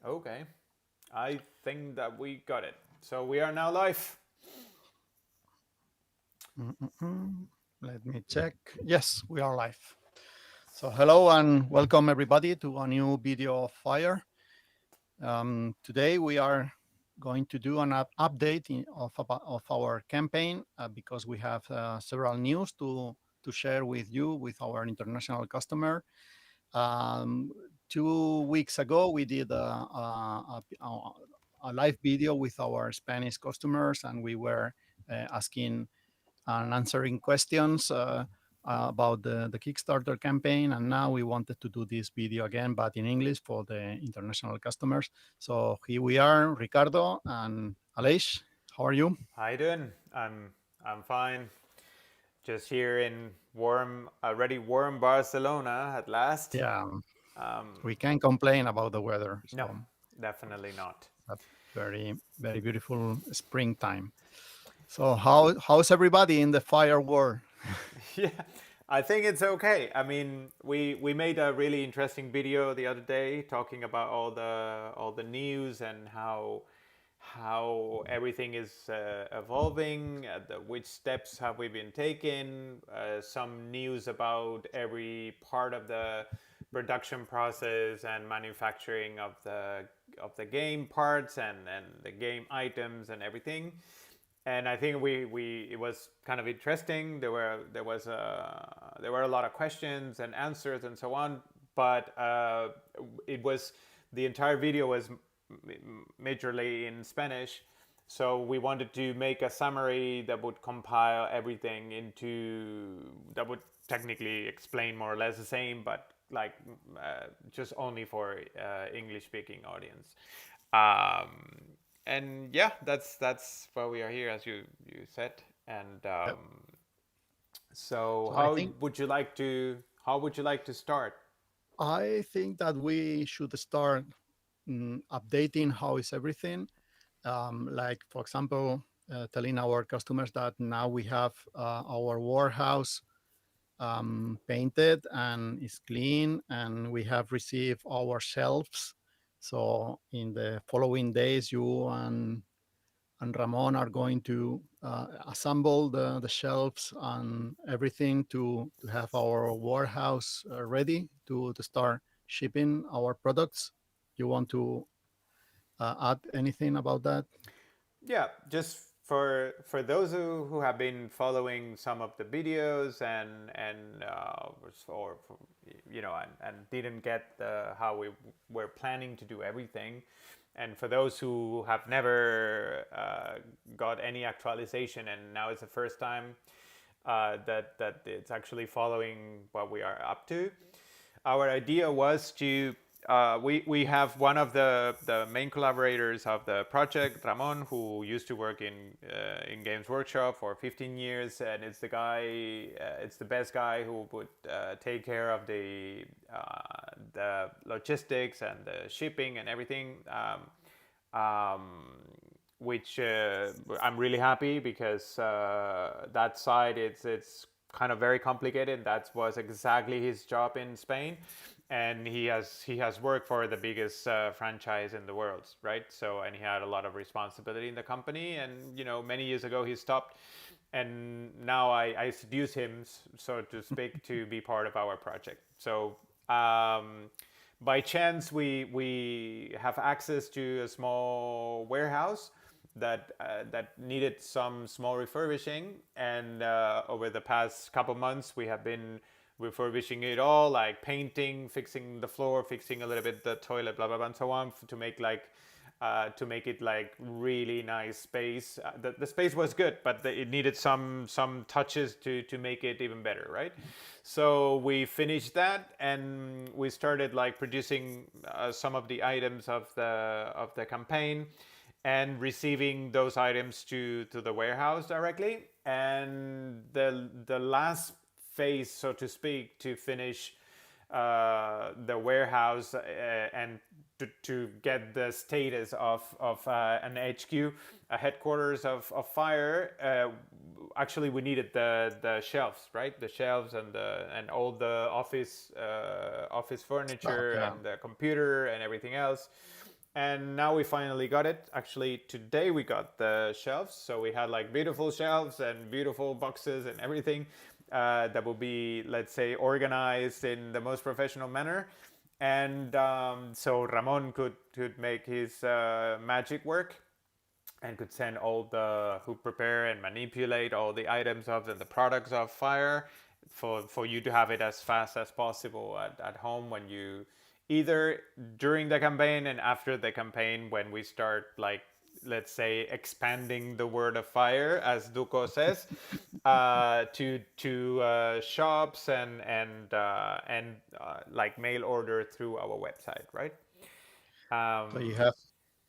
Okay, I think that we got it. So we are now live. Let me check. Yes, we are live. So hello and welcome everybody to a new video of Fire. Today we are going to do an update of our campaign because we have several news to share with you, with our international customer. 2 weeks ago, we did a live video with our Spanish customers, and we were asking and answering questions about the Kickstarter campaign. And now we wanted to do this video again, but in English for the international customers. So here we are, Ricardo and Aleix. How are you? How you doing? I'm fine. Just here in already warm Barcelona at last. Yeah, Um, we can't complain about the weather. no, So definitely not. a very, very beautiful springtime. So how's everybody in the fire world? Yeah, I think it's okay. I mean, we made a really interesting video the other day talking about all the news and how everything is evolving, which steps have we been taking, some news about every part of the production process and manufacturing of the game parts and the game items and everything. And I think we it was kind of interesting. There were a lot of questions and answers and so on, but it was the entire video was majorly in Spanish. So we wanted to make a summary that would compile everything into that would technically explain more or less the same, but like just only for English speaking audience. Um, and yeah, that's why we are here, as you said. And Yep. so So how would you like to start? I think that we should start updating how is everything. Like for example, telling our customers that now we have our warehouse painted and is clean, and we have received our shelves. So in the following days, you and Ramon are going to assemble the shelves and everything to have our warehouse ready to start shipping our products. You want to add anything about that? Yeah, just for those who have been following some of the videos or and didn't get how we were planning to do everything, and for those who have never got any actualization and now it's the first time that it's actually following what we are up to. Our idea was to we have one of the main collaborators of the project, Ramon, who used to work in Games Workshop for 15 years, and it's the best guy who would take care of the logistics and the shipping and everything. Which I'm really happy because that side it's kind of very complicated. That was exactly his job in Spain, and he has worked for the biggest franchise in the world, right? So and he had a lot of responsibility in the company, and many years ago he stopped, and now I seduce him, so to speak, to be part of our project. So. By chance, we have access to a small warehouse that needed some small refurbishing, and over the past couple months we have been refurbishing it all, like painting, fixing the floor, fixing a little bit the toilet, blah blah blah, and so on, to make it like really nice space. The space was good, but it needed some touches to make it even better, right? So we finished that, and we started like producing some of the items of the campaign, and receiving those items to the warehouse directly. And the last phase, so to speak, to finish the warehouse and to get the status of an HQ, a headquarters of Fire. Actually, we needed the shelves, right? The shelves and all the office Stuff, furniture yeah. and the computer and everything else. and now we finally got it. Actually, today we got the shelves, so we had like beautiful shelves and beautiful boxes and everything that will be, let's say, organized in the most professional manner. And so Ramon could make his magic work and could send all the who prepare and manipulate all the items of the products of Fire for you to have it as fast as possible at home when you either during the campaign and after the campaign when we start, like, let's say, expanding the word of Fire, as Duco says, to shops and like mail order through our website, right? So Um,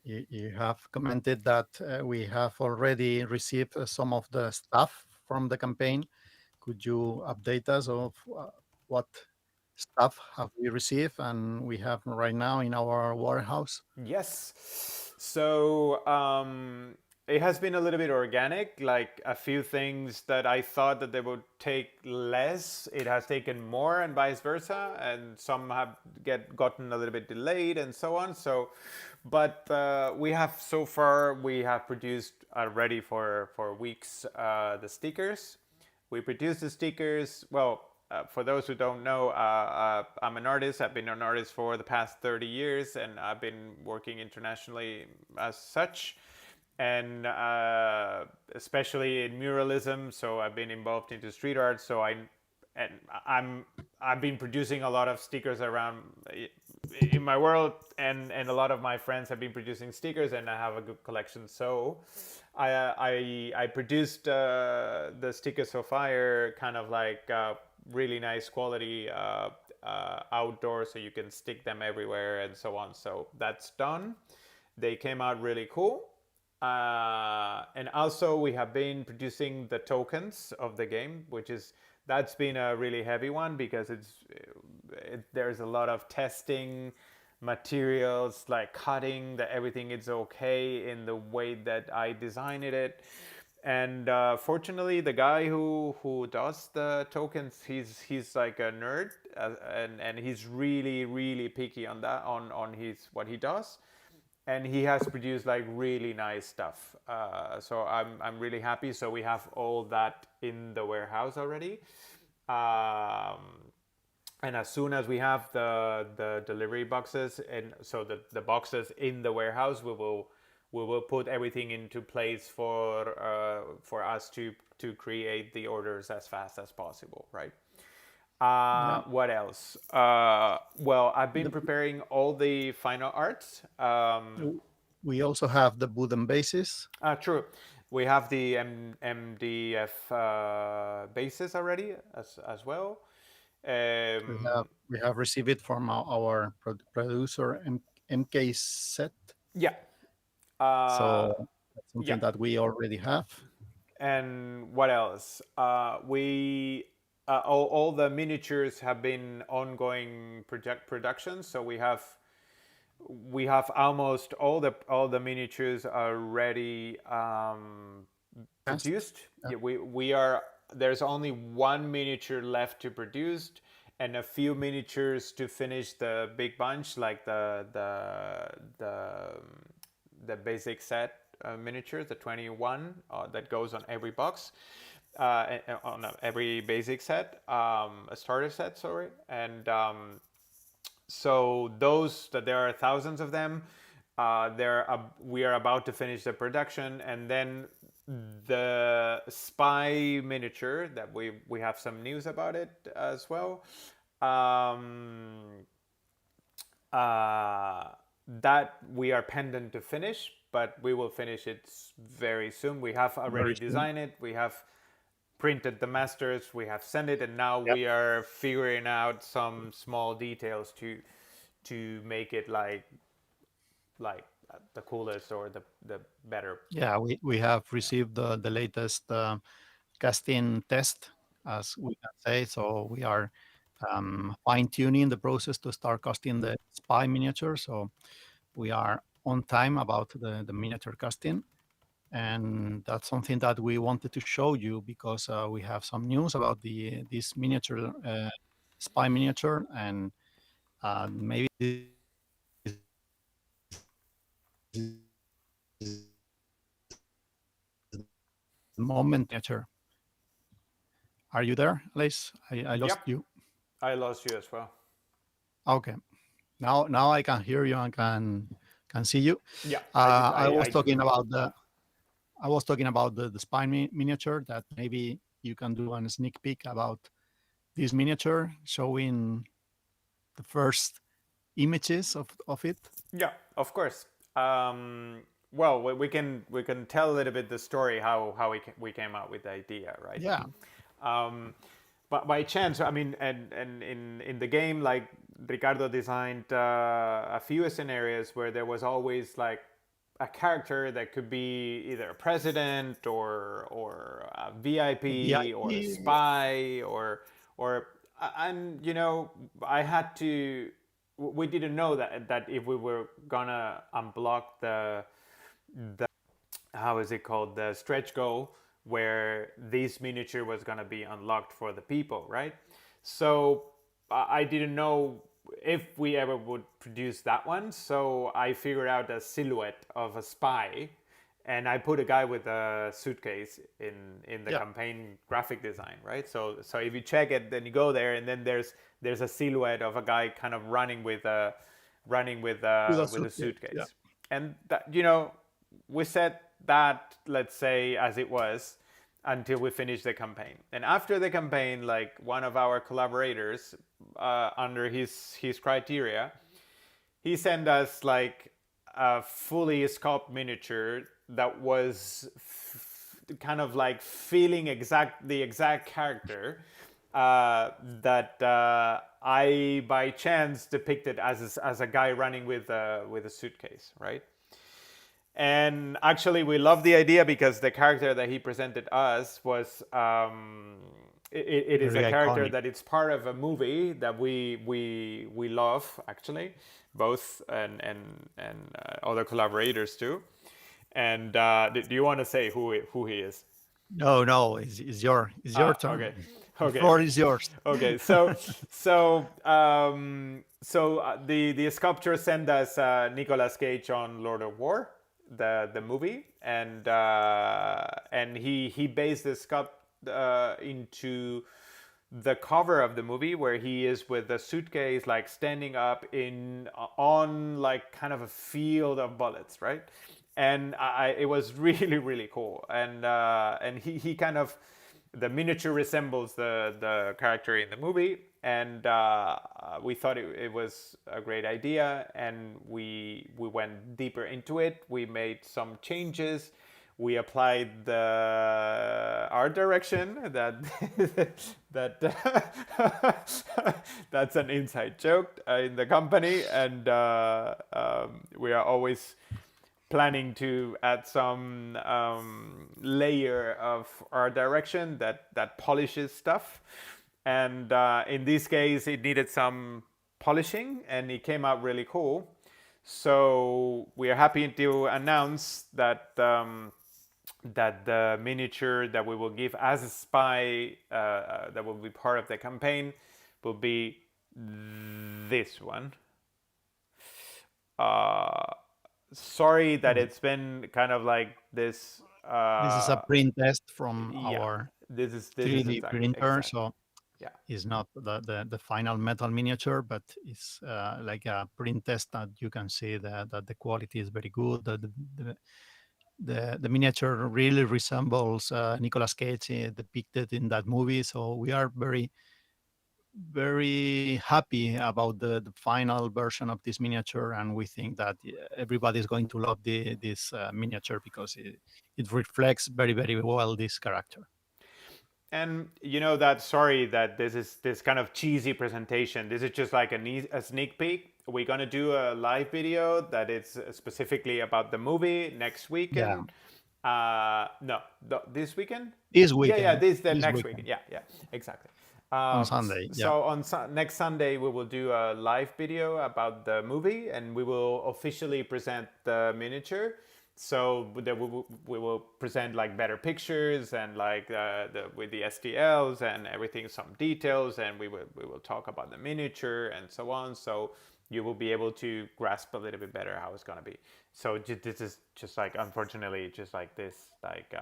you have commented that we have already received some of the stuff from the campaign. Could you update us of what stuff have we received and we have right now in our warehouse? Yes. So it has been a little bit organic. Like a few things that I thought that they would take less, it has taken more, and vice versa. And some have gotten a little bit delayed, and so on. So, but we have so far we have produced already for weeks the stickers. We produce the stickers. Well, for those who don't know, I'm an artist. I've been an artist for the past 30 years, and I've been working internationally as such, and especially in muralism. So I've been involved into street art. So and I've been producing a lot of stickers around in my world, and a lot of my friends have been producing stickers, and I have a good collection. So I produced the stickers of Fire, kind of like really nice quality outdoor, so you can stick them everywhere and so on. So that's done. They came out really cool. And also we have been producing the tokens of the game, which is that's been a really heavy one because there's a lot of testing materials, like cutting that everything is okay in the way that I designed it. And fortunately, the guy who does the tokens, he's like a nerd, and he's really picky on that, on his what he does, and he has produced like really nice stuff. So I'm really happy. So we have all that in the warehouse already. Um, and as soon as we have the delivery boxes, and so the boxes in the warehouse, we will put everything into place for us to create the orders as fast as possible, right? Yeah. What else? Well, I've been preparing all the final arts. We also have the wooden bases. True. We have the MDF bases already as well. Um, We have received it from our producer MK set. yeah. Uh, So that's yeah. something that we already have. And what else? We all the miniatures have been ongoing project productions. So we have almost all the miniatures already Cast. produced. Yeah, we are there's only one miniature left to produce, and a few miniatures to finish the big bunch, like the basic set miniatures, the 21 that goes on every box, on every basic set, a starter set, sorry, and so those that there are thousands of them. We are about to finish the production, and then the spy miniature that we have some news about it as well. Um, that we are pending to finish, but we will finish it very soon. We have already Very soon. designed it. We have printed the masters. We have sent it, and now Yep. we are figuring out some small details to make it like the coolest or the better. Yeah, we have received the latest casting test, as we can say. So we are fine tuning the process to start casting the spy miniature. So we are on time about the miniature casting. And that's something that we wanted to show you because we have some news about this miniature spy miniature, and maybe this moment miniature. Are you there, Alice? I lost Yep. you. I lost you as well. Okay. Now I can hear you and can see you. Yeah. I was talking about the spine miniature, that maybe you can do a sneak peek about this miniature, showing the first images of it. Yeah, of course. Well, we can tell a little bit the story how we came up with the idea, right? Yeah. But by chance, I mean, and in the game, like Ricardo designed a few scenarios where there was always like a character that could be either a president or a VIP or a spy or and you know, I had to. We didn't know that if we were gonna unblock the how is it called, the stretch goal, where this miniature was going to be unlocked for the people, right? So I didn't know if we ever would produce that one, so I figured out a silhouette of a spy, and I put a guy with a suitcase in the campaign graphic design, right? So if you check it, then you go there, and then there's a silhouette of a guy kind of running with a suitcase. Yeah. And that, you know, we set that, let's say, as it was until we finished the campaign. And after the campaign, like one of our collaborators, under his criteria, he sent us like a fully sculpted miniature that was kind of like feeling the exact character that I by chance depicted as a guy running with a suitcase, right? And actually, we loved the idea because the character that he presented us was it is Very a character iconic. that it's part of a movie that we love, actually, both and other collaborators too. And do you want to say who he is? No, it's your turn. Okay. The floor is yours. Okay, the sculptor sent us Nicolas Cage on Lord of War, the movie, and he based the sculpt into the cover of the movie, where he is with the suitcase like standing up on like kind of a field of bullets, right? And it was really cool, and he kind of, the miniature resembles the character in the movie, and we thought it was a great idea, and we went deeper into it. We made some changes. We applied the art direction that that's an inside joke in the company, and we are always planning to add some layer of art direction that polishes stuff, and in this case it needed some polishing, and it came out really cool. So we are happy to announce that that the miniature that we will give as a spy that will be part of the campaign will be this one. Sorry that it's been kind of like this. This is a print test from Yeah, our this is 3D exactly, printer, so yeah. it's not the final metal miniature, but it's like a print test that you can see that the quality is very good. The miniature really resembles Nicolas Cage depicted in that movie. So we are very happy about the final version of this miniature, and we think that everybody's going to love this miniature because it reflects very well this character. And you know that, sorry that this is this kind of cheesy presentation. This is just like a sneak peek. We're gonna do a live video that is specifically about the movie next weekend. No, this weekend. This weekend. Yeah, this weekend. next weekend. Yeah, exactly. On Sunday. So on next Sunday we will do a live video about the movie, and we will officially present the miniature. So we will present like better pictures and like with the STLs and everything, some details, and we will talk about the miniature and so on. So you will be able to grasp a little bit better how it's gonna be. So this is just like, unfortunately, just like this, like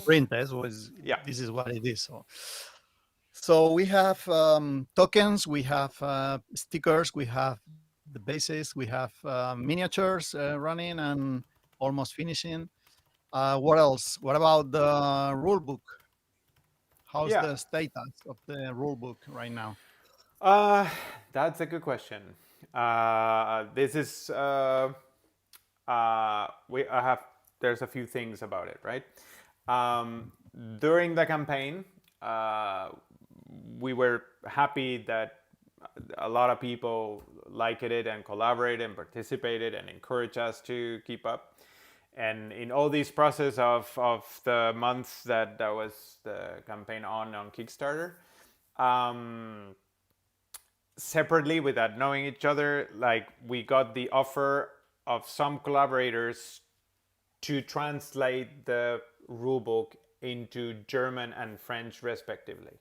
Print test was, Yeah. this is what it is. So we have tokens, we have stickers, we have the bases, we have miniatures running and almost finishing. What else? What about the rule book? How's Yeah. the status of the rule book right now? That's a good question. This is I have there's a few things about it, right? Um, During the campaign, we were happy that a lot of people liked it and collaborated and participated and encouraged us to keep up. And in all these process of the months that was the campaign on Kickstarter, um, separately without knowing each other, like we got the offer of some collaborators to translate the rulebook into German and French respectively.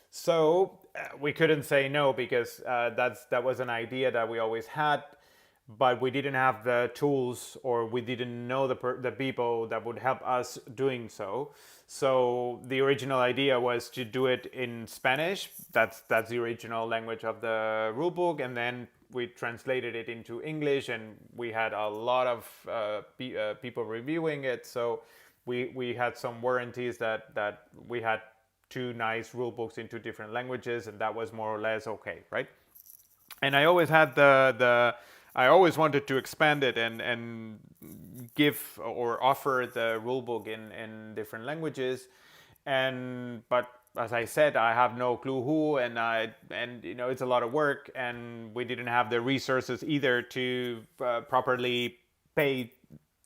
So we couldn't say no because that was an idea that we always had, but we didn't have the tools or we didn't know the people that would help us doing so. So the original idea was to do it in Spanish. That's the original language of the rulebook, and then we translated it into English, and we had a lot of people reviewing it. So we had some warranties that we had two nice rule books into different languages, and that was more or less okay, right? And I always had I always wanted to expand it and give or offer the rule book in different languages, but as I said, I have no clue who, and it's a lot of work, and we didn't have the resources either to properly pay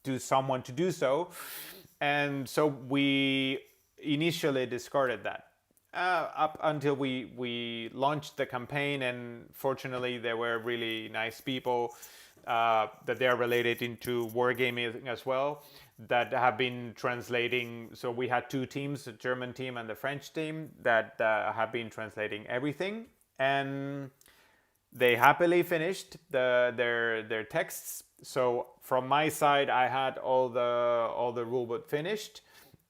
to someone to do so, and so we initially discarded that up until we launched the campaign, and fortunately there were really nice people that they are related into wargaming as well that have been translating. So we had two teams, the German team and the French team, that have been translating everything, and they happily finished their texts. So from my side, I had all the rulebook finished,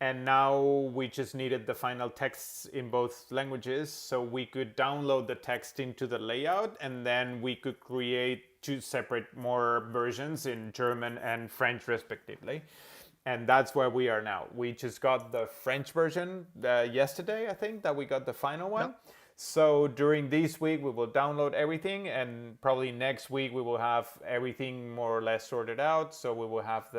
and now we just needed the final texts in both languages, so we could download the text into the layout, and then we could create two separate more versions in German and French respectively. And that's where we are now. We just got the French version yesterday, I think, that we got the final one. Yep. So during this week, we will download everything, and probably next week we will have everything more or less sorted out. So we will have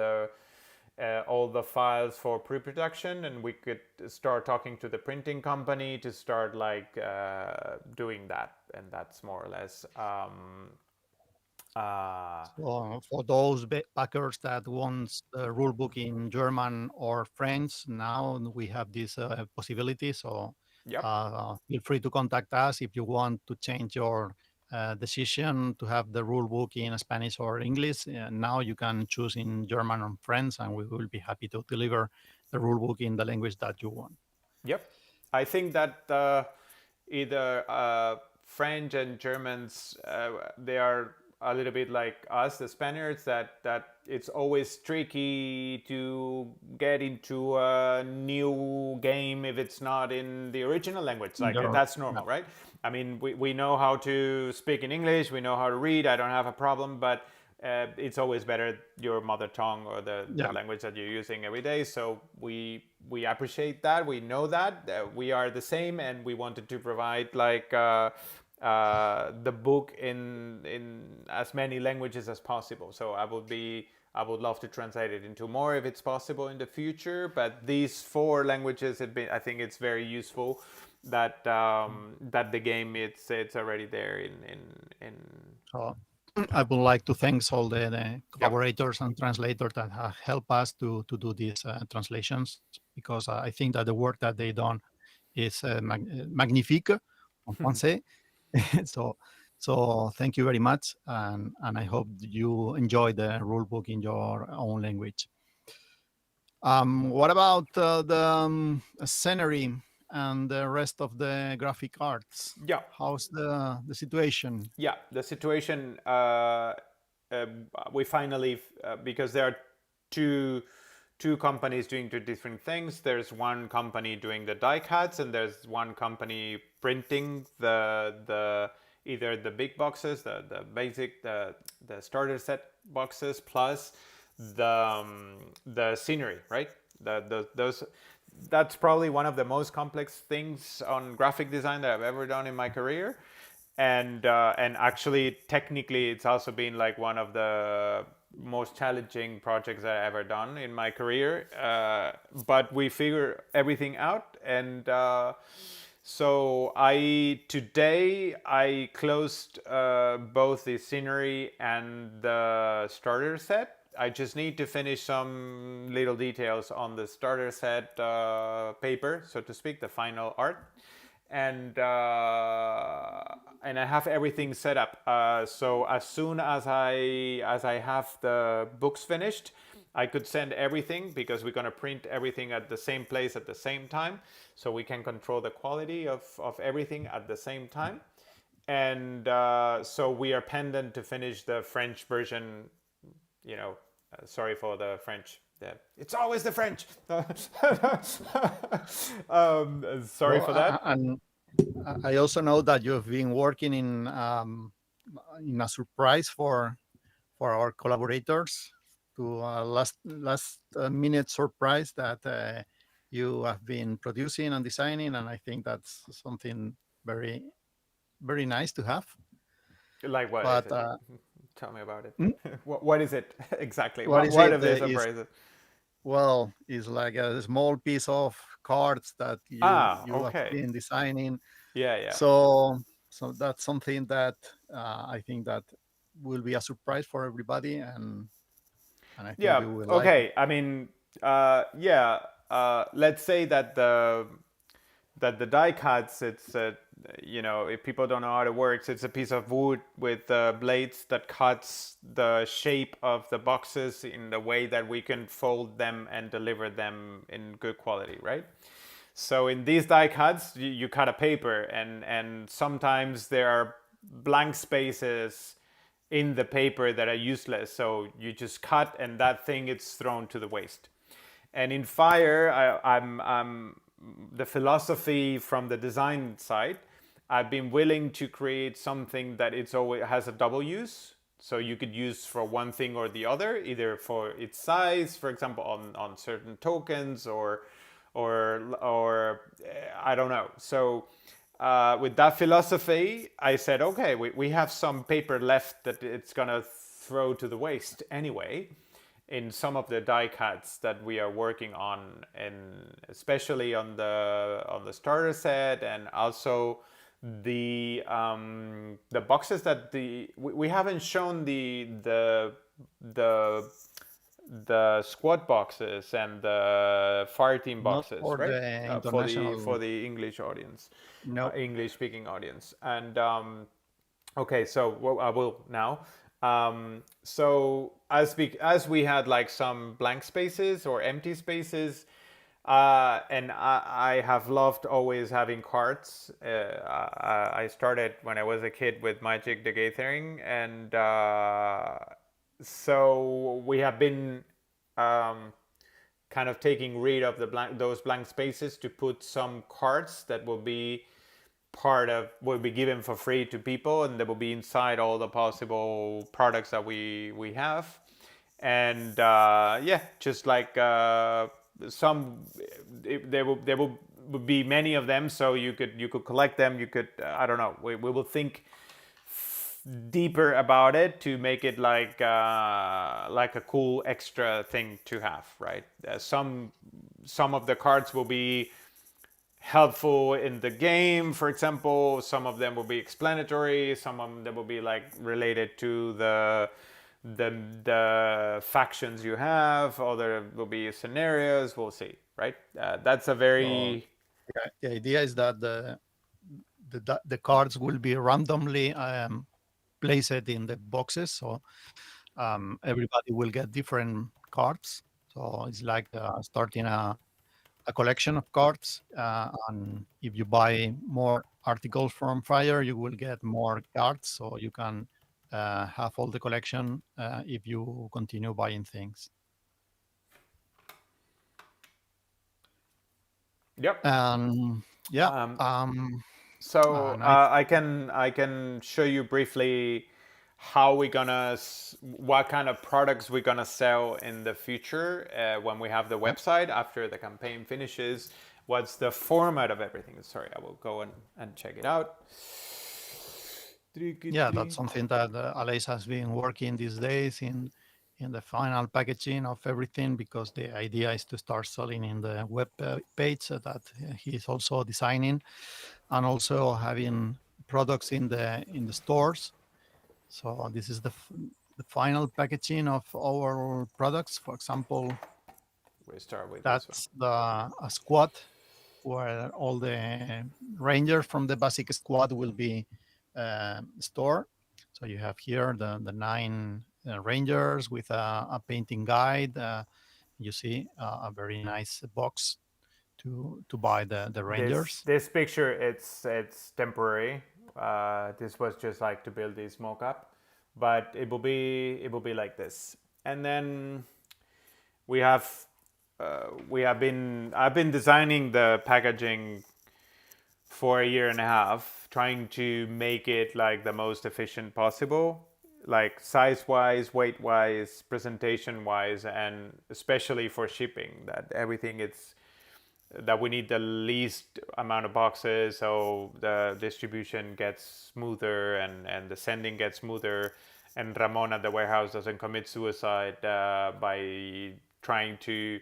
all the files for pre-production, and we could start talking to the printing company to start doing that, and that's more or less So for those backers that wants the rule book in German or French, now we have this possibility. So yep. feel free to contact us if you want to change your decision to have the rule book in Spanish or English. Now you can choose in German or French, and we will be happy to deliver the rule book in the language that you want. Yep. I think that either French and Germans, they are a little bit like us, the Spaniards, that it's always tricky to get into a new game if it's not in the original language. Like that's normal, right? I mean, we know how to speak in English, we know how to read, I don't have a problem, but it's always better your mother tongue or the language that you're using every day. So we appreciate that. We know that we are the same, and we wanted to provide the book in as many languages as possible. So I would love to translate it into more if it's possible in the future. But these 4 languages, I think it's very useful that that the game it's already there in. So I would like to thank all the collaborators and translators that have helped us to do these translations, because I think that the work that they done is magnifique en français. So thank you very much, and I hope you enjoy the rule book in your own language. What about the scenery and the rest of the graphic arts? Yeah. How's the situation? Yeah, the situation. We finally, because there are two companies doing two different things. There's one company doing the die cuts, and there's one company printing the either the big boxes, the basic, the starter set boxes, plus the scenery, right? Those that's probably one of the most complex things on graphic design that I've ever done in my career. And actually, technically, it's also been like one of the most challenging projects that I've ever done in my career. But we figure everything out, and so today I closed both the scenery and the starter set. I just need to finish some little details on the starter set paper, so to speak, the final art, and I have everything set up. So as soon as I have the books finished, I could send everything, because we're gonna print everything at the same place at the same time, so we can control the quality of everything at the same time. And so we are pending to finish the French version. Sorry for the French. Yeah, it's always the French. Sorry for that. And I also know that you've been working in a surprise for our collaborators, to a last minute surprise that you have been producing and designing, and I think that's something very, very nice to have. Like, what But is it? Tell me about it. Hmm? What is it exactly? What is What it? of the surprises? Well, it's like a small piece of cards that you have Okay. been designing. Yeah. So that's something that I think that will be a surprise for everybody, and I think Yeah. you will like it. Okay. I mean, yeah. Let's say that the die cuts, it's if people don't know how it works, it's a piece of wood with blades that cuts the shape of the boxes in the way that we can fold them and deliver them in good quality, right? So in these die cuts, you cut a paper, and sometimes there are blank spaces in the paper that are useless, so you just cut, and that thing is thrown to the waste. And in Fire, I'm the philosophy from the design side. I've been willing to create something that it's always has a double use, so you could use for one thing or the other, either for its size, for example, on certain tokens, or I don't know. So with that philosophy, I said, okay, we have some paper left that it's gonna throw to the waste anyway, in some of the die cuts that we are working on, and especially on the starter set, and also the boxes that we haven't shown the squad boxes and the fire team Not boxes, for right? the For international. the English audience, No. English speaking audience. And okay, so I will now. So as we had like some blank spaces or empty spaces, and I have loved always having cards. I started when I was a kid with Magic the Gathering, and so we have been kind of taking rid of those blank spaces to put some cards that will be given for free to people, and they will be inside all the possible products that we have. And yeah, just like some there will be many of them, so you could collect them. You could I don't know, we will think deeper about it to make it like a cool extra thing to have, right? Some of the cards will be helpful in the game, for example. Some of them will be explanatory. Some of them will be like related to the factions you have. Other will be scenarios. We'll see, right? That's a So very the idea is that the cards will be randomly placed in the boxes, so everybody will get different cards. So it's like starting a collection of cards, and if you buy more articles from Fire, you will get more cards, so you can have all the collection if you continue buying things. Yep. Yeah. So and I I can show you briefly how we're gonna what kind of products we're gonna sell in the future when we have the yeah, website after the campaign finishes. What's the format of everything? Sorry, I will go and check it out. yeah, that's something that Aleix has been working these days in the final packaging of everything, because the idea is to start selling in the web page that he's also designing, and also having products in the stores. So this is the final packaging of our products. For example, We start with this one. that's a squad where all the rangers from the basic squad will be stored. So you have here the 9 rangers with a painting guide. You see a very nice box to buy the rangers. This picture, it's temporary. This was just like to build this mock-up, but it will be like this. And then we have I've been designing the packaging for a year and a half, trying to make it like the most efficient possible, like size wise, weight wise, presentation wise, and especially for shipping, that everything it's that we need the least amount of boxes so the distribution gets smoother and the sending gets smoother, and Ramon at the warehouse doesn't commit suicide by trying to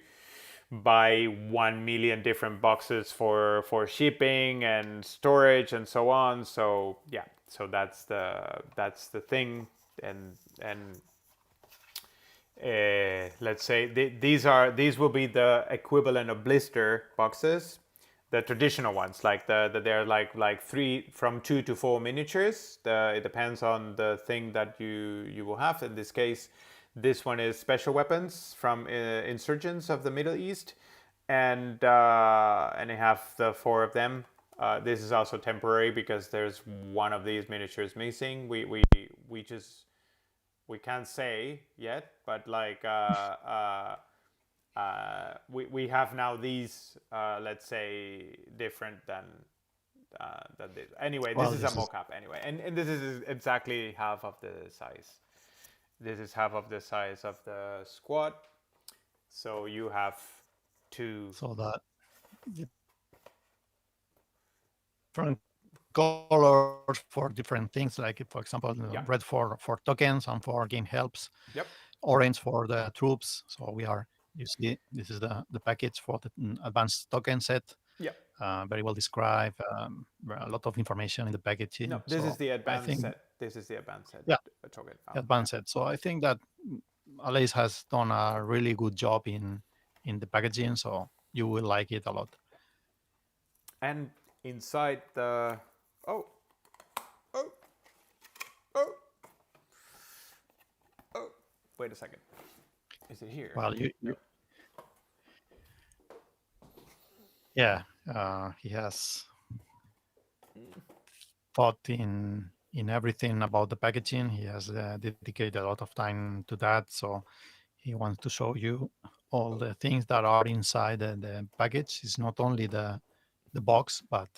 buy 1 million different boxes for shipping and storage and so on. So yeah, so that's the thing. And let's say these will be the equivalent of blister boxes, the traditional ones, like they're like 2 to 4 miniatures. It depends on the thing that you will have. In this case, this one is special weapons from insurgents of the Middle East, and I have the 4 of them. This is also temporary because there's one of these miniatures missing. We just we can't say yet, but like we have now these let's say different than this. Anyway, this Well, is a this is mock-up anyway, and this is exactly half of the size. This is half of the size of the squad. So you have two. so that different colors for different things, like for example Yeah. red for tokens and for game helps, Yep. orange for the troops. So we are, you see, this is the package for the advanced token set. Yep. Very well described, a lot of information in the No, packaging. this is So the I advanced think, set. This is the advanced set yeah, token. Yeah. advanced set. So I think that Aleix has done a really good job in the packaging. So you will like it a lot. And inside the oh oh oh oh wait a second. Is it here? Well, No. yeah, he has thought in everything about the packaging. He has dedicated a lot of time to that. So he wants to show you all the things that are inside the package. It's not only the box, but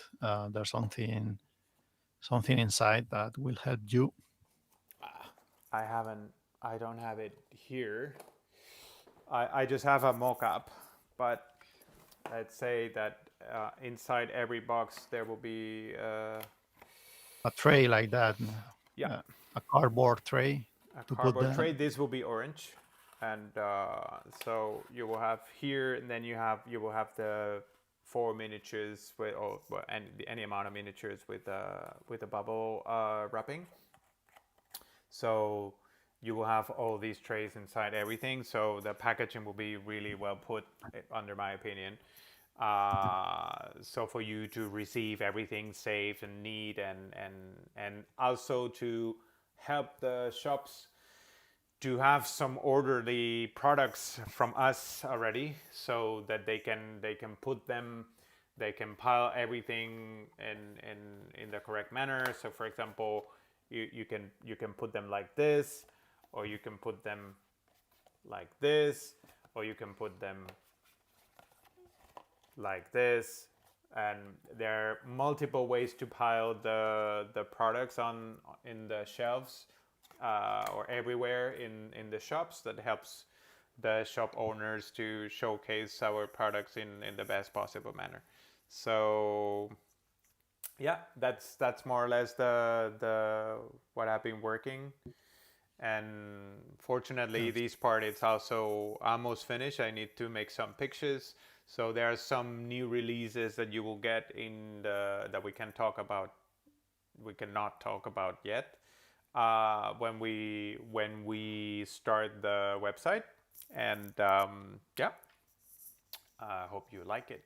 there's something inside that will help you. I haven't. I don't have it here. I just have a mock-up, but let's say that inside every box there will be A tray like that, yeah, a cardboard tray a to put cardboard tray. This will be orange, and so you will have here, and then you will have the 4 miniatures with or well, any amount of miniatures with a bubble wrapping. So you will have all these trays inside everything. So the packaging will be really well put, under my opinion. So for you to receive everything safe and neat, and also to help the shops to have some orderly products from us already, so that they can put them, they can pile everything in the correct manner. So for example, you can put them like this, or you can put them like this, or you can put them like this, and there are multiple ways to pile the products on in the shelves or everywhere in the shops. That helps the shop owners to showcase our products in the best possible manner. So yeah, that's more or less the what I've been working. And fortunately, Yes. this part is also almost finished. I need to make some pictures. So there are some new releases that you will get in the that we can talk about. We cannot talk about yet when we start the website. And yeah, I hope you like it.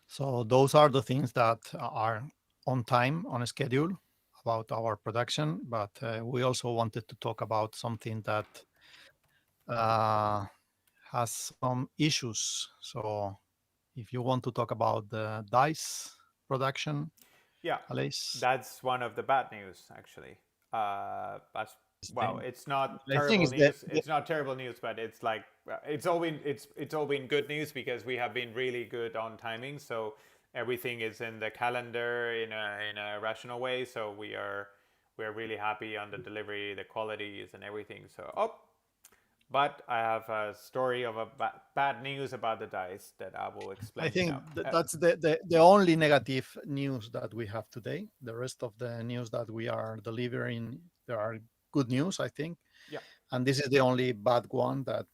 So those are the things that are on time, on a schedule about our production. But we also wanted to talk about something that uh, has some issues. So if you want to talk about the dice production, Yeah, Alice, that's one of the bad news, actually. That's well, it's not I think terrible it's the, news. It's not terrible news, but it's like it's all been good news because we have been really good on timing. So everything is in the calendar in a rational way. So we're really happy on the delivery, the qualities, and everything. So but I have a story of a bad news about the dice that I will I explain you think now. that's the only negative news that we have today. The rest of the news that we are delivering, there are good news, I think. Yeah. And this is the only bad one that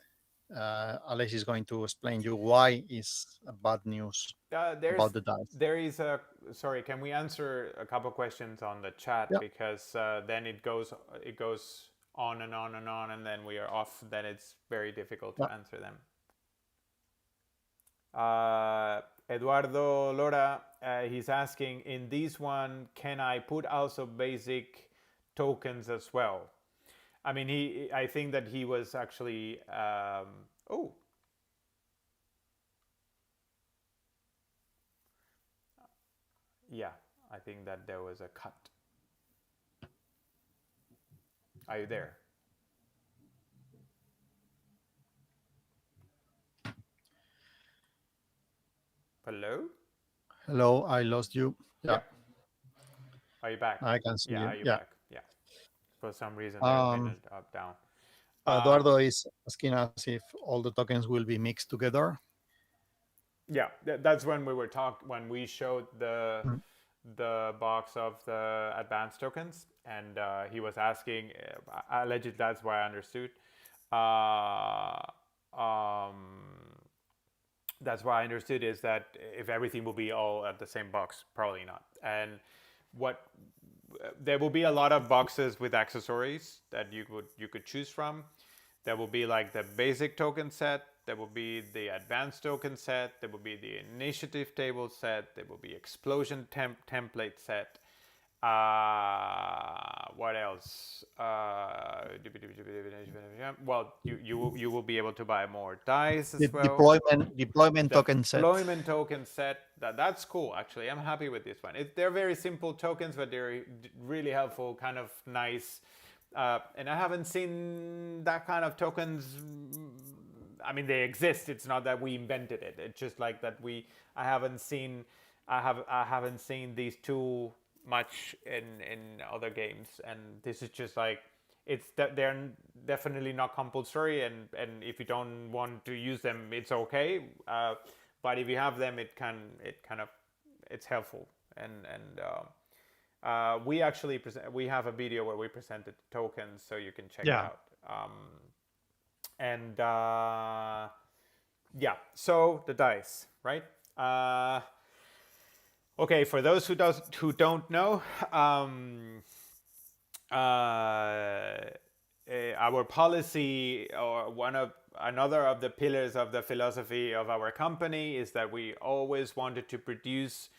Alex is going to explain you why is a bad news about the dice. There is a sorry. Can we answer a couple questions on the chat Yeah. because then it goes on and on and on, and then we are off. Then it's very difficult Yeah. to answer them. Eduardo Lora, he's asking, in this one, can I put also basic tokens as well? I mean, I think that he was actually. Oh, yeah. I think that there was a cut. Are you there? Hello? Hello, I lost you. Yeah, Yeah. Are you back? I can see Yeah, you. are you Yeah. back? Yeah. For some reason, there's been Um, an up down. Eduardo is asking us if all the tokens will be mixed together. Yeah, that's when we were when we showed Mm. the box of the advanced tokens, and he was asking. Allegedly, that's why I understood. Uh, um, that's why I understood is that if everything will be all at the same box, probably not. And what there will be a lot of boxes with accessories that you could choose from. There will be like the basic token set. There will be the advanced token set. There will be the initiative table set. There will be explosion template set. What else? Well, you will be able to buy more dice The as well. deployment token set. Deployment token set. That's cool. Actually, I'm happy with this one. They're very simple tokens, but they're really helpful. Kind of nice. And I haven't seen that kind of tokens. I mean, they exist. It's not that we invented it. It's just like that we. I haven't seen. I haven't seen these too much in other games, and this is just like it's that they're definitely not compulsory, and if you don't want to use them, it's okay. But if you have them, it kind of it's helpful, and we actually we have a video where we presented tokens, so you can check it Yeah. out. And yeah, so the dice, right? Okay, for those who don't know, our policy or another of the pillars of the philosophy of our company is that we always wanted to produce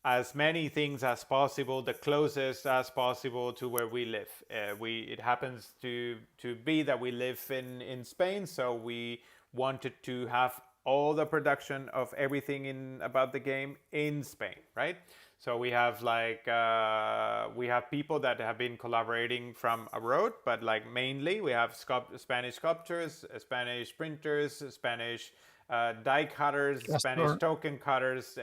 as many things as possible, the closest as possible to where we live. It happens to be that we live in Spain, so we wanted to have all the production of everything about the game in Spain, right? So we have we have people that have been collaborating from abroad, but like mainly we have Spanish sculptors, Spanish printers, Spanish die cutters, Spanish Casper, token cutters,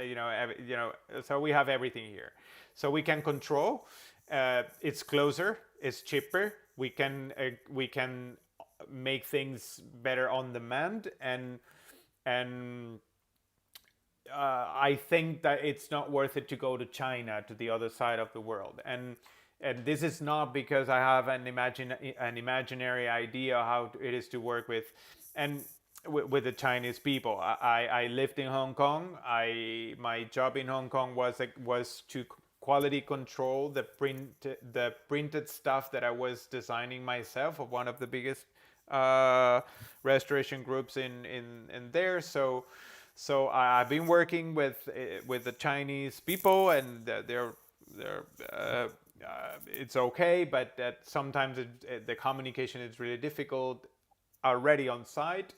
so we have everything here. So we can control. It's closer, it's cheaper. We can make things better on demand, and I think that it's not worth it to go to China, to the other side of the world. And this is not because I have an imaginary idea how it is to work with the Chinese people. I lived in Hong Kong. My job in Hong Kong was to quality control the printed stuff that I was designing myself of one of the biggest restoration groups in there. So I've been working with the Chinese people, and they're it's okay, but that sometimes the communication is really difficult already on site,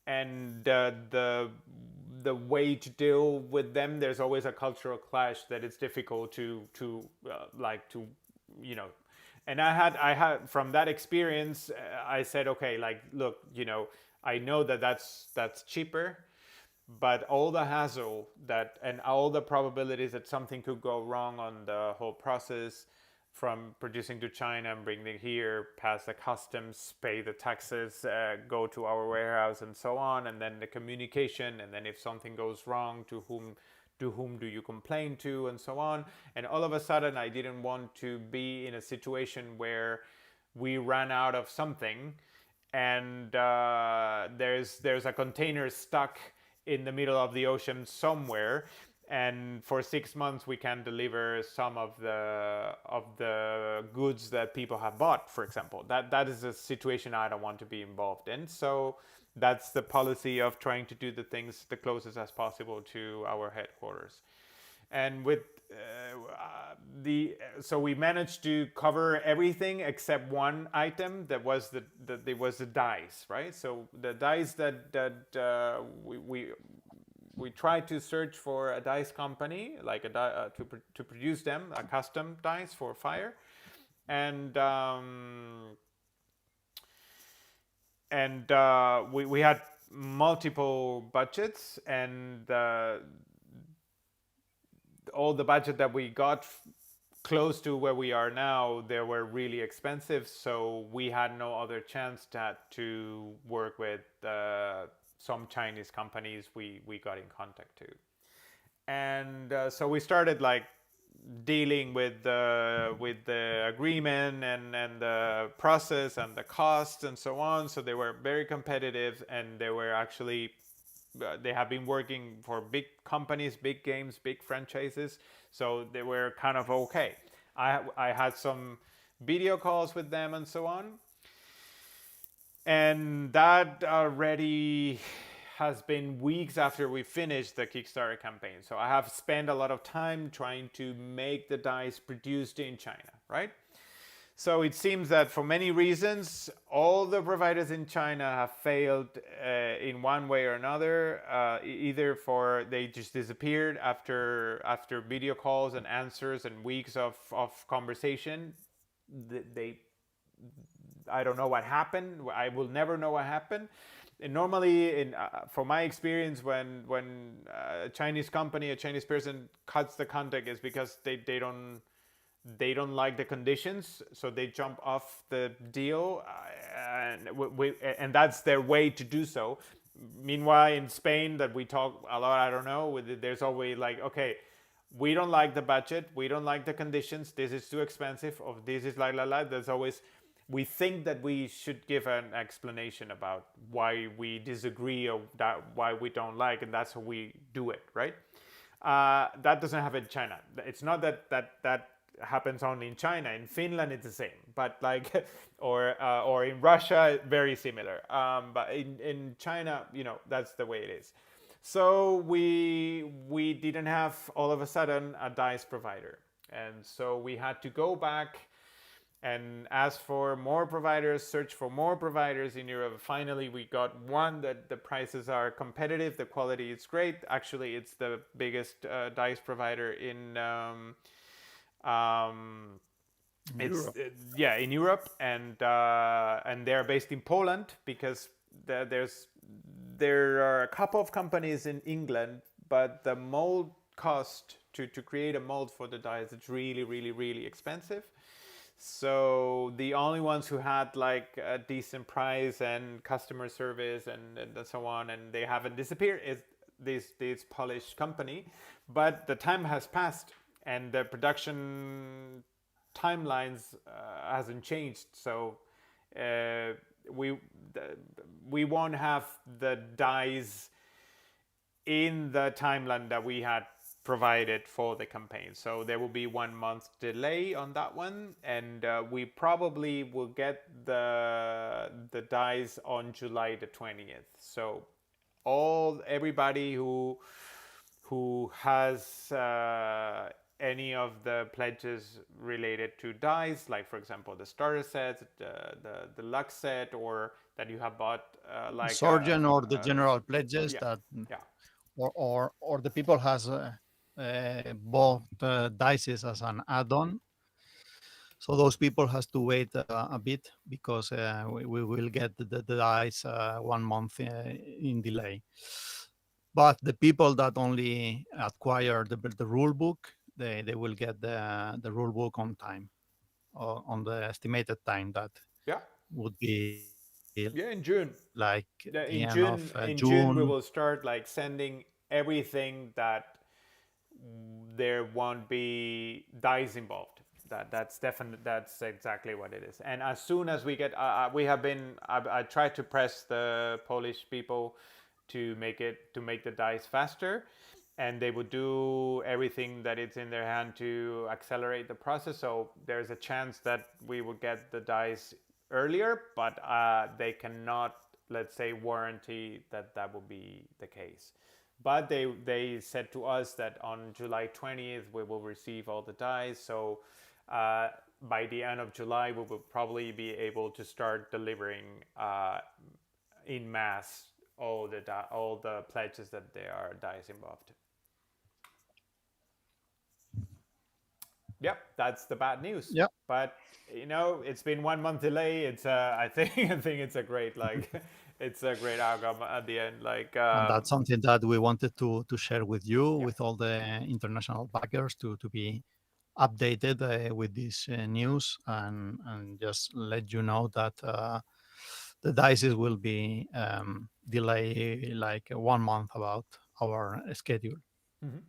and the way to deal with them, there's always a cultural clash that it's difficult to you know. And I had from that experience, I said, okay, like, look, I know that's cheaper, but all the hassle and all the probabilities that something could go wrong on the whole process, from producing to China and bringing it here, pass the customs, pay the taxes, go to our warehouse, and so on, and then the communication, and then if something goes wrong, to whom do you complain to, and so on. And all of a sudden, I didn't want to be in a situation where we ran out of something, and there's a container stuck in the middle of the ocean somewhere, and for 6 months we can deliver some of the goods that people have bought, for example. That is a situation I don't want to be involved in. So that's the policy of trying to do the things the closest as possible to our headquarters. And with so we managed to cover everything except one item, that was the dice, right? So the dice that we tried to search for a dice company, like to produce them, a custom dice for fire, and we had multiple budgets, and all the budget that we got close to where we are now, they were really expensive, so we had no other chance to work with some Chinese companies we got in contact to. And so we started like dealing with the agreement and the process and the costs and so on. So they were very competitive, and they were actually they have been working for big companies, big games, big franchises, so they were kind of okay. I had some video calls with them and so on, and that already has been weeks after we finished the Kickstarter campaign. So I have spent a lot of time trying to make the dice produced in China, right? So it seems that for many reasons, all the providers in China have failed in one way or another. Either they just disappeared after video calls and answers and weeks of conversation. I don't know what happened. I will never know what happened. And normally, from my experience, when a Chinese company, a Chinese person cuts the contact, is because they don't like the conditions, so they jump off the deal, and that's their way to do so. Meanwhile, in Spain, that we talk a lot, I don't know, there's always like, okay, we don't like the budget, we don't like the conditions, this is too expensive, or this is like. There's always, we think that we should give an explanation about why we disagree, or why we don't like, and that's how we do it, right? That doesn't happen in China. It's not that happens only in China. In Finland, it's the same, but like, or in Russia, very similar. But in China, that's the way it is. So we didn't have all of a sudden a dice provider, and so we had to go back and ask for more providers, search for more providers in Europe. Finally, we got one that the prices are competitive, the quality is great. Actually, it's the biggest dice provider in Europe. in Europe, and they're based in Poland, because there are a couple of companies in England, but the mold cost to create a mold for the dies, it's really, really, really expensive. So the only ones who had like a decent price and customer service and so on, and they haven't disappeared, is this Polish company. But the time has passed, and the production timelines hasn't changed. So uh, we we won't have the dies in the timeline that we had provided for the campaign. So there will be 1 month delay on that one, and we probably will get the dies on July the 20th. So everybody who has any of the pledges related to dice, like for example the starter set, the luck set, or that you have bought like Surgeon or the general pledges yeah, that, yeah, or the people has bought dices as an add-on. So those people has to wait a bit because we will get the dice 1 month in delay. But the people that only acquire the rule book, they will get the rule book on time, on the estimated time that yeah, would be yeah, in June. like the Yeah, end in of June, in June we June. will start like sending everything that there won't be dice involved. That's definite. That's exactly what it is. And as soon as we get, we have been. I tried to press the Polish people to make the dice faster, and they would do everything that it's in their hand to accelerate the process. So there's a chance that we will get the dice earlier, but they cannot, let's say, warranty that that will be the case. But they said to us that on July 20th we will receive all the dies. So by the end of July we will probably be able to start delivering in mass all the pledges that there are dies involved. Yep, that's the bad news. Yeah. But it's been 1 month delay. It's I think it's a great it's a great outcome at the end. And that's something that we wanted to share with you, yeah. with all the international backers, to be updated with this news, and just let you know that the dices will be delay like 1 month about our schedule. Mm-hmm.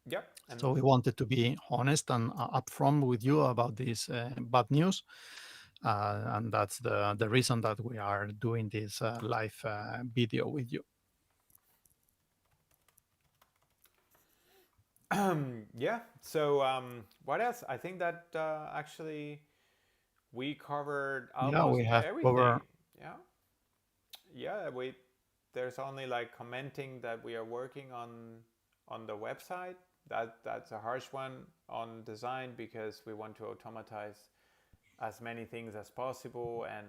Yep. So And we wanted to be honest and upfront with you about this bad news. And that's the reason that we are doing this live video with you. yeah. So what else? I think that actually we covered Yeah, almost we have everything. covered. Yeah. Yeah. There's only like commenting that we are working on the website. That's a harsh one on design because we want to automatize as many things as possible, and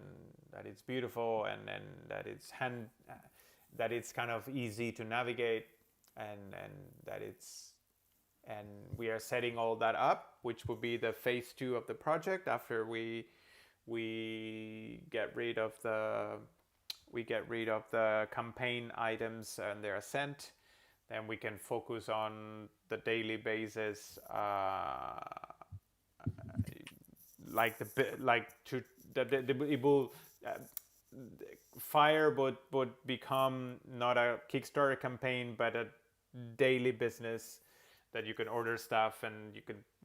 that it's beautiful, and that that it's kind of easy to navigate, and that it's and we are setting all that up, which will be the phase 2 of the project after we get rid of the campaign items and they're sent. Then we can focus on the daily basis, like it will Fire would become not a Kickstarter campaign but a daily business that you can order stuff, and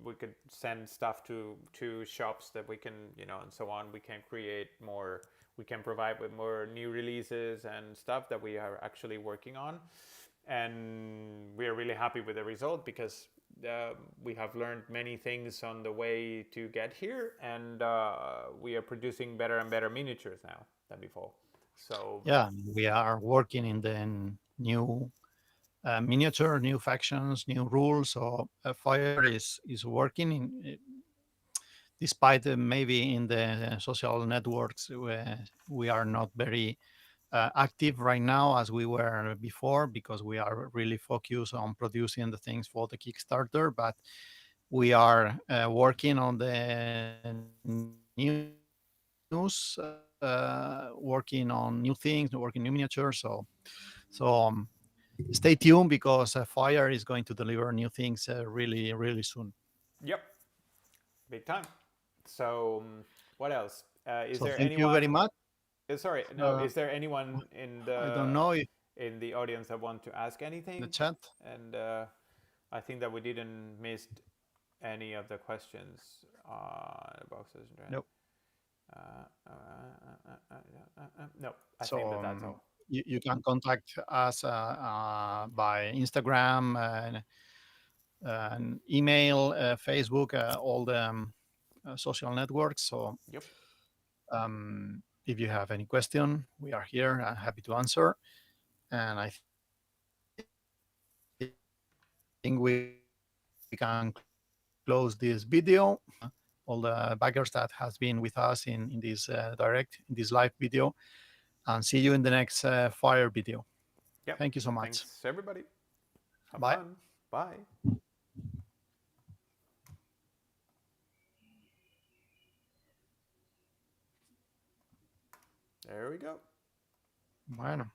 we could send stuff to shops that we can, and so on. We can create more, we can provide with more new releases and stuff that we are actually working on, and we are really happy with the result because we have learned many things on the way to get here, and we are producing better and better miniatures now than before. So Yeah, we are working in the new miniature, new factions, new rules. So Fire is working despite maybe in the social networks we are not very active right now as we were before, because we are really focused on producing the things for the Kickstarter. But we are working on the news working on new things, working new miniatures. So stay tuned, because Fire is going to deliver new things really, really soon. Yep, big time. So what else? Is So there thank you very anyone? much. Sorry, no. Is there anyone I don't know if in the audience that want to ask the anything? chat. And I think that we didn't miss any of the questions. Boxes. Nope. No, I So think that that's all. you can contact us by Instagram and email, Facebook, all the social networks. So Yep. if you have any question, we are here, happy to answer. And I think we can close this video. All the backers that has been with us in this in this live video, and see you in the next Fire video. Yep. Thank you so much. Thanks, everybody. Have Bye. fun. Bye. There we go. Bueno.